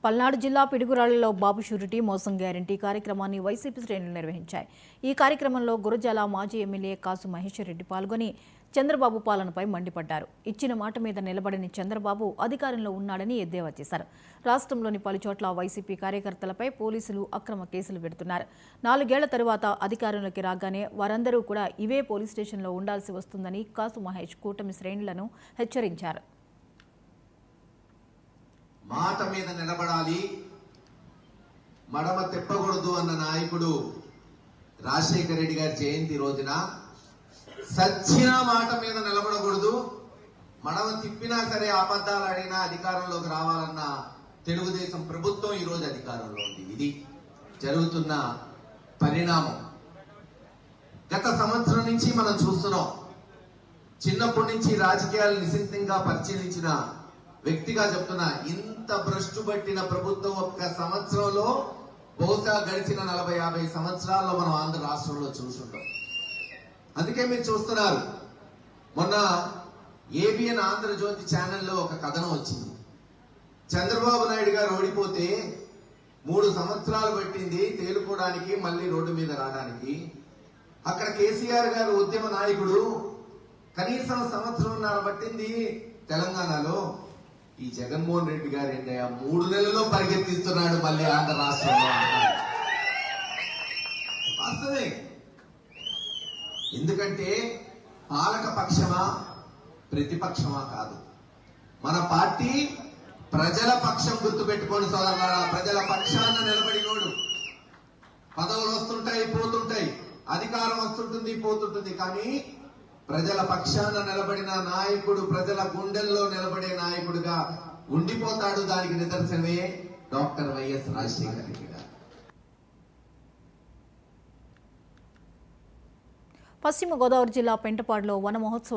పల్నాడు జిల్లా పిడుగురాళ్లలో బాబు షూరిటీ మోసం గ్యారంటీ కార్యక్రమాన్ని వైసీపీ శ్రేణులు నిర్వహించాయి. ఈ కార్యక్రమంలో గురజాల మాజీ ఎమ్మెల్యే కాసు మహేశ్వర్ రెడ్డి పాల్గొని చంద్రబాబు పాలనపై మండిపడ్డారు. ఇచ్చిన మాట మీద నిలబడని చంద్రబాబు అధికారంలో ఉన్నాడని ఎద్దేవా చేశారు. రాష్ట్రంలోని పలుచోట్ల వైసీపీ కార్యకర్తలపై పోలీసులు అక్రమ కేసులు పెడుతున్నారు. 4 ఏళ్ల తరువాత అధికారంలోకి రాగానే వారందరూ కూడా ఇవే పోలీస్ స్టేషన్లో ఉండాల్సి వస్తుందని కాసు మహేష్ కూటమి శ్రేణులను హెచ్చరించారు. మాట మీద నిలబడాలి, మడమ తిప్పకూడదు అన్న నాయకుడు రాజశేఖర రెడ్డి గారి జయంతి రోజున సచ్చిన మాట మీద నిలబడకూడదు, మడమ తిప్పినా సరే అబద్ధాలు ఆడినా అధికారంలోకి రావాలన్న తెలుగుదేశం ప్రభుత్వం ఈరోజు అధికారంలో ఉంది. ఇది జరుగుతున్న పరిణామం. గత సంవత్సరం నుంచి మనం చూస్తున్నాం. చిన్నప్పటి నుంచి రాజకీయాలు నిశితంగా పరిశీలించిన వ్యక్తిగా చెప్తున్నా, ఇంత భ్రష్టు పట్టిన ప్రభుత్వం ఒక్క సంవత్సరంలో బహుశా గడిచిన 40-50 సంవత్సరాల్లో మనం ఆంధ్ర రాష్ట్రంలో చూసుంటాం. అందుకే మీరు చూస్తున్నారు, మొన్న ఏబిఎన్ ఆంధ్రజ్యోతి ఛానల్లో ఒక కథనం వచ్చింది. చంద్రబాబు నాయుడు గారు ఓడిపోతే 3 సంవత్సరాలు పట్టింది తేలుకోవడానికి, మళ్ళీ రోడ్డు మీద రావడానికి. అక్కడ కేసీఆర్ గారు ఉద్యమ నాయకుడు, కనీసం 1.5 సంవత్సరం పట్టింది తెలంగాణలో. ఈ జగన్మోహన్ రెడ్డి గారు 3 నెలల్లో పరిగెత్తిస్తున్నాడు మళ్ళీ ఆంధ్ర రాష్ట్రంలో. వాస్తవే. ఎందుకంటే పాలక పక్షమా ప్రతిపక్షమా కాదు, మన పార్టీ ప్రజల పక్షం గుర్తుపెట్టుకోండి సోదరులారా. ప్రజల పక్షాన నిలబడినోడు. పదవులు వస్తుంటాయి పోతుంటాయి, అధికారం వస్తుంటుంది పోతుంటుంది, కానీ ప్రజల పక్షాన నిలబడిన నాయకుడు, ప్రజల గుండెల్లో నిలబడే నాయకుడిగా ఉండిపోతాడు. దానికి నిదర్శనమే డాక్టర్ వైఎస్ రాజశేఖర రెడ్డి గారు. పశ్చిమ గోదావరి జిల్లా పెంటపాడులో వన మహోత్సవ